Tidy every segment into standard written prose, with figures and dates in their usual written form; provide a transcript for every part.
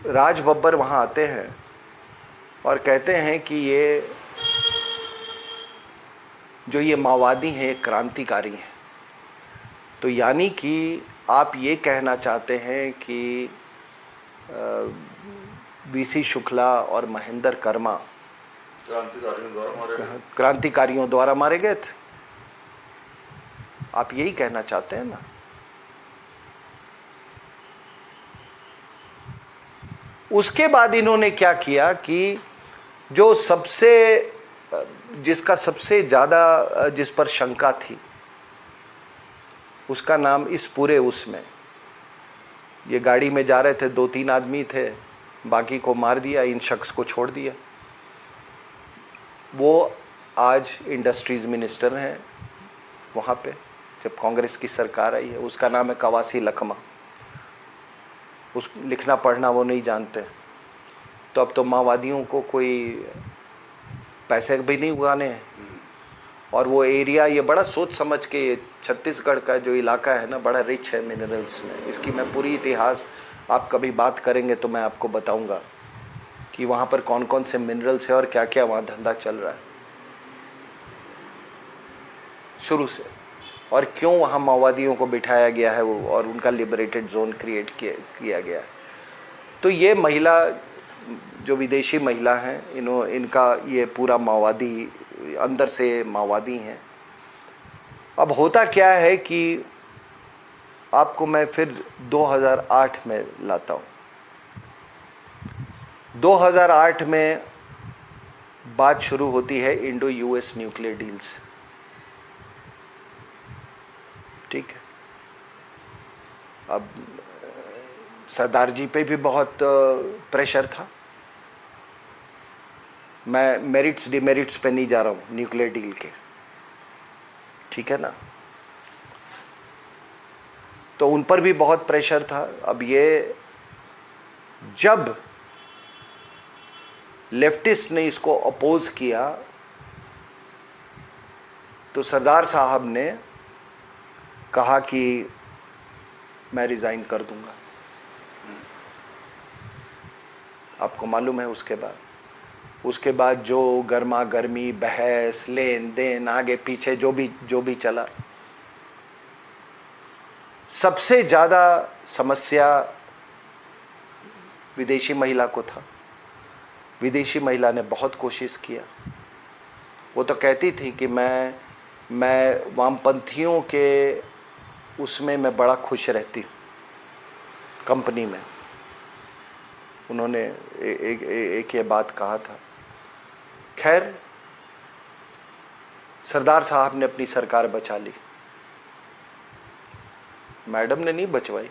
राज बब्बर वहाँ आते हैं और कहते हैं कि ये माओवादी हैं, क्रांतिकारी हैं। तो यानी कि आप ये कहना चाहते हैं कि वीसी शुक्ला और महेंद्र कर्मा क्रांतिकारियों द्वारा मारे गए थे। आप यही कहना चाहते हैं ना? उसके बाद इन्होंने क्या किया कि जो जिसका सबसे ज़्यादा जिस पर शंका थी, उसका नाम इस पूरे उसमें, ये गाड़ी में जा रहे थे, 2-3 आदमी थे, बाकी को मार दिया, इन शख्स को छोड़ दिया। वो आज इंडस्ट्रीज़ मिनिस्टर हैं वहाँ पे, जब कांग्रेस की सरकार आई है। उसका नाम है कवासी लखमा। उस लिखना पढ़ना वो नहीं जानते। तो अब तो माओवादियों को कोई पैसे भी नहीं उगाने हैं। और वो एरिया, ये बड़ा सोच समझ के, ये छत्तीसगढ़ का जो इलाका है ना, बड़ा रिच है मिनरल्स में। इसकी मैं पूरी इतिहास, आप कभी बात करेंगे तो मैं आपको बताऊंगा कि वहाँ पर कौन कौन से मिनरल्स है और क्या क्या वहाँ धंधा चल रहा है शुरू से, और क्यों वहाँ माओवादियों को बिठाया गया है वो, और उनका लिबरेटेड जोन क्रिएट किया गया है। तो ये महिला, जो विदेशी महिला हैं, इनका ये पूरा माओवादी, अंदर से माओवादी हैं। अब होता क्या है कि आपको मैं फिर 2008 में लाता हूँ। 2008 में बात शुरू होती है इंडो यूएस न्यूक्लियर डील्स। ठीक है। अब सरदार जी पे भी बहुत प्रेशर था। मैं मेरिट्स डिमेरिट्स पे नहीं जा रहा हूँ न्यूक्लियर डील के, ठीक है ना। तो उन पर भी बहुत प्रेशर था। अब ये जब लेफ्टिस्ट ने इसको अपोज किया तो सरदार साहब ने कहा कि मैं रिज़ाइन कर दूंगा। आपको मालूम है उसके बाद जो गर्मा गर्मी, बहस, लेन देन, आगे पीछे जो भी चला, सबसे ज़्यादा समस्या विदेशी महिला को था। विदेशी महिला ने बहुत कोशिश किया। वो तो कहती थी कि मैं वामपंथियों के उसमें मैं बड़ा खुश रहती हूँ, कंपनी में। उन्होंने एक ये बात कहा था। खैर, सरदार साहब ने अपनी सरकार बचा ली, मैडम ने नहीं बचवाई।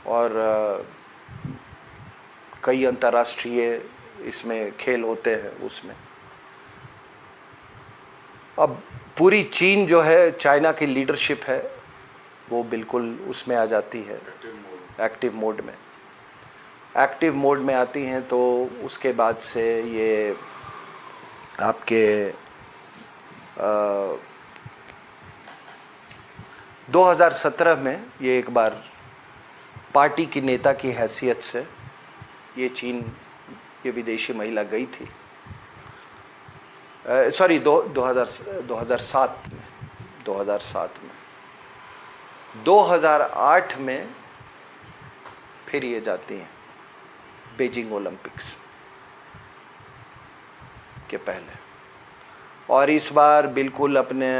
और कई अंतर्राष्ट्रीय इसमें खेल होते हैं उसमें। अब पूरी चीन जो है, चाइना की लीडरशिप है, वो बिल्कुल उसमें आ जाती है, एक्टिव मोड में आती हैं। तो उसके बाद से ये आपके 2017 में ये एक बार पार्टी की नेता की हैसियत से ये विदेशी महिला गई थी। सॉरी, 2007 में 2008 में फिर ये जाती हैं बीजिंग ओलंपिक्स के पहले। और इस बार बिल्कुल अपने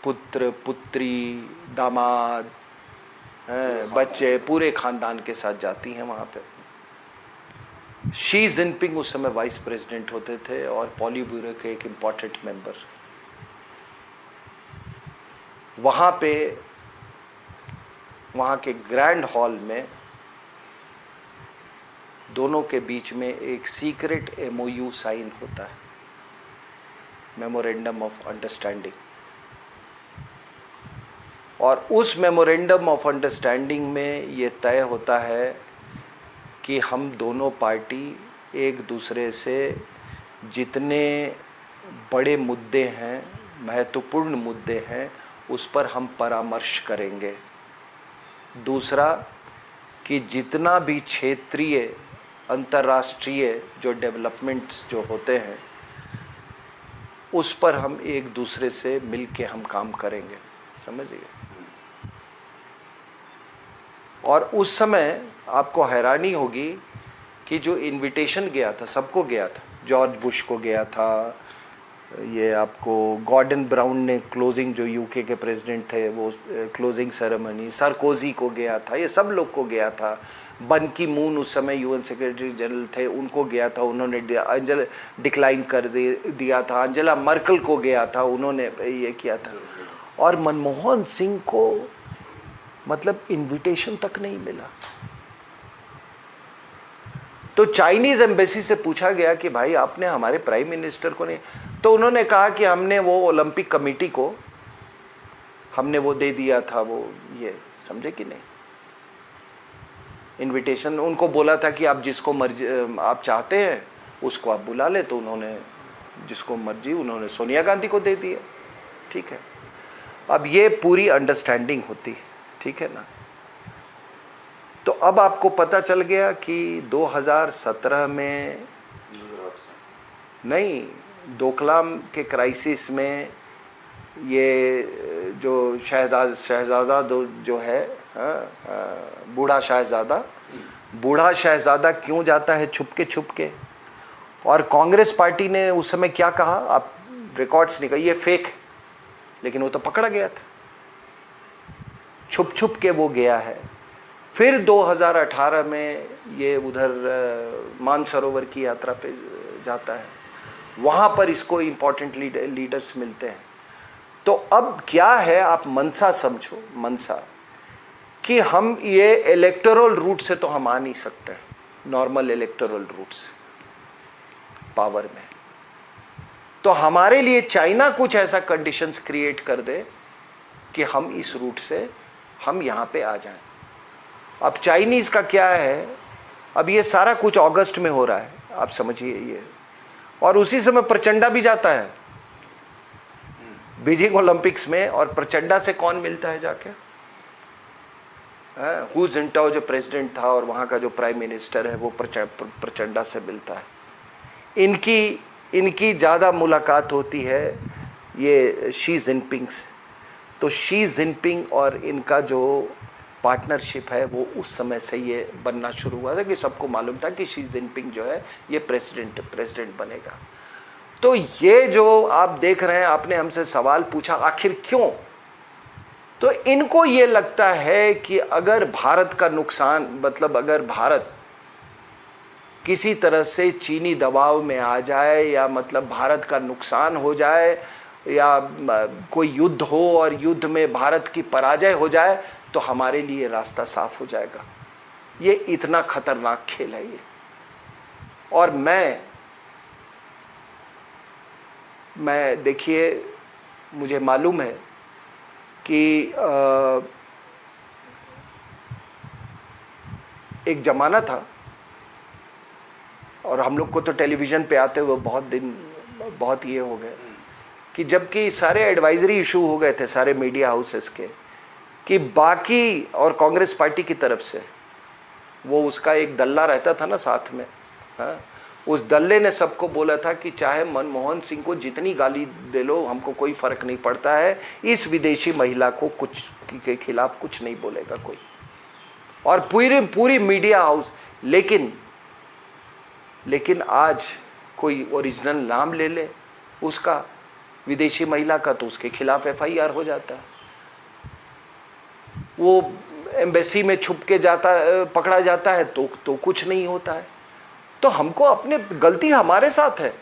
पुत्र, पुत्री, दामाद, बच्चे, पूरे खानदान के साथ जाती हैं वहाँ पे। शी जिनपिंग उस समय वाइस प्रेसिडेंट होते थे और पॉली ब्यूरो के एक इम्पॉर्टेंट मेंबर। वहाँ पे, वहाँ के ग्रैंड हॉल में दोनों के बीच में एक सीक्रेट MOU साइन होता है, मेमोरेंडम ऑफ अंडरस्टैंडिंग। और उस मेमोरेंडम ऑफ अंडरस्टैंडिंग में ये तय होता है कि हम दोनों पार्टी एक दूसरे से जितने बड़े मुद्दे हैं, महत्वपूर्ण मुद्दे हैं, उस पर हम परामर्श करेंगे। दूसरा कि जितना भी क्षेत्रीय अंतर्राष्ट्रीय जो डेवलपमेंट्स जो होते हैं उस पर हम एक दूसरे से मिल के हम काम करेंगे, समझिए। और उस समय आपको हैरानी होगी कि जो इनविटेशन गया था, सबको गया था, जॉर्ज बुश को गया था, ये आपको गॉर्डन ब्राउन ने क्लोजिंग, जो यूके के प्रेसिडेंट थे, वो क्लोजिंग सेरेमनी, सार्कोजी को गया था, ये सब लोग को गया था। बन की मून उस समय यूएन सेक्रेटरी जनरल थे, उनको गया था, उन्होंने डिक्लाइन कर दिया था। अंजेला मर्कल को गया था, उन्होंने ये किया था। और मनमोहन सिंह को मतलब इनविटेशन तक नहीं मिला। तो चाइनीज एम्बेसी से पूछा गया कि भाई आपने हमारे प्राइम मिनिस्टर को नहीं, तो उन्होंने कहा कि हमने वो ओलंपिक कमेटी को हमने वो दे दिया था, वो ये समझे कि नहीं, इनविटेशन। उनको बोला था कि आप जिसको मर्जी आप चाहते हैं उसको आप बुला ले, तो उन्होंने जिसको मर्जी उन्होंने सोनिया गांधी को दे दिया, ठीक है। अब ये पूरी अंडरस्टैंडिंग होती है, ठीक है ना। तो अब आपको पता चल गया कि 2017 में नहीं, डोकलाम के क्राइसिस में ये जो शहजादा जो है, बूढ़ा शहजादा क्यों जाता है छुप के। और कांग्रेस पार्टी ने उस समय क्या कहा, आप रिकॉर्ड्स निकाल, ये फेक है, लेकिन वो तो पकड़ा गया था, छुप के वो गया है। फिर 2018 में ये उधर मानसरोवर की यात्रा पे जाता है, वहाँ पर इसको इम्पोर्टेंट लीडर्स मिलते हैं। तो अब क्या है, आप मनसा समझो, मनसा कि हम ये इलेक्टोरल रूट से तो हम आ नहीं सकते, नॉर्मल इलेक्टोरल रूट से पावर में। तो हमारे लिए चाइना कुछ ऐसा कंडीशंस क्रिएट कर दे कि हम इस रूट से हम यहाँ पे आ जाएं। अब चाइनीज़ का क्या है, अब ये सारा कुछ अगस्त में हो रहा है, आप समझिए ये। और उसी समय प्रचंडा भी जाता है बीजिंग ओलंपिक्स में, और प्रचंडा से कौन मिलता है जाके, हु जिनटाओ जो प्रेसिडेंट था और वहाँ का जो प्राइम मिनिस्टर है वो प्रचंडा से मिलता है। इनकी ज़्यादा मुलाकात होती है ये शी जिनपिंग से। तो शी जिनपिंग और इनका जो पार्टनरशिप है वो उस समय से ये बनना शुरू हुआ था कि सबको मालूम था कि शी जिनपिंग जो है ये प्रेसिडेंट बनेगा। तो ये जो आप देख रहे हैं, आपने हमसे सवाल पूछा आखिर क्यों, तो इनको ये लगता है कि अगर भारत का नुकसान, मतलब अगर भारत किसी तरह से चीनी दबाव में आ जाए, या मतलब भारत का नुकसान हो जाए, या कोई युद्ध हो और युद्ध में भारत की पराजय हो जाए, तो हमारे लिए रास्ता साफ हो जाएगा। ये इतना खतरनाक खेल है ये। और मैं देखिए, मुझे मालूम है कि एक ज़माना था, और हम लोग को तो टेलीविज़न पे आते हुए बहुत ये हो गए, कि जबकि सारे एडवाइजरी इशू हो गए थे सारे मीडिया हाउसेस के, कि बाकी और कांग्रेस पार्टी की तरफ से वो उसका एक दल्ला रहता था ना साथ में, हाँ, उस दल्ले ने सबको बोला था कि चाहे मनमोहन सिंह को जितनी गाली दे लो, हमको कोई फर्क नहीं पड़ता है, इस विदेशी महिला को कुछ के खिलाफ कुछ नहीं बोलेगा कोई। और पूरी मीडिया हाउस, लेकिन आज कोई ओरिजिनल नाम ले ले उसका, विदेशी महिला का, तो उसके खिलाफ FIR हो जाता है। वो एम्बेसी में छुप के पकड़ा जाता है तो कुछ नहीं होता है। तो हमको अपने गलती हमारे साथ है,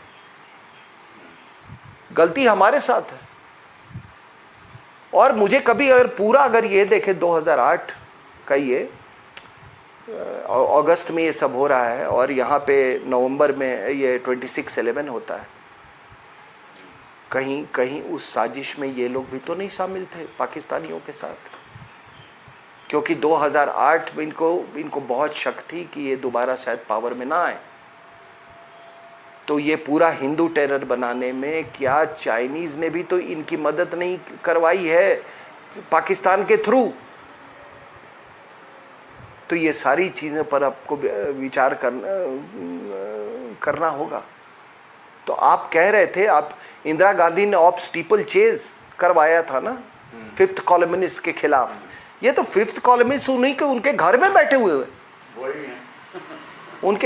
और मुझे कभी अगर ये देखे 2008 का, ये अगस्त में ये सब हो रहा है, और यहाँ पे नवंबर में ये 26/11 होता है, कहीं उस साजिश में ये लोग भी तो नहीं शामिल थे पाकिस्तानियों के साथ, क्योंकि 2008 में इनको बहुत शक थी कि ये दोबारा शायद पावर में ना आए। तो ये पूरा हिंदू टेरर बनाने में क्या चाइनीज़ ने भी तो इनकी मदद नहीं करवाई है पाकिस्तान के थ्रू? तो ये सारी चीज़ें पर आपको विचार करना होगा। तो आप कह रहे थे, आप इंदिरा गांधी ने ऑफ स्टीपल चेज करवाया था ना फिफ्थ कॉलमिस्ट के खिलाफ। ये तो फिफ्थ कॉलमिस्ट उन्हीं के उनके घर में बैठे हुए हैं, उनके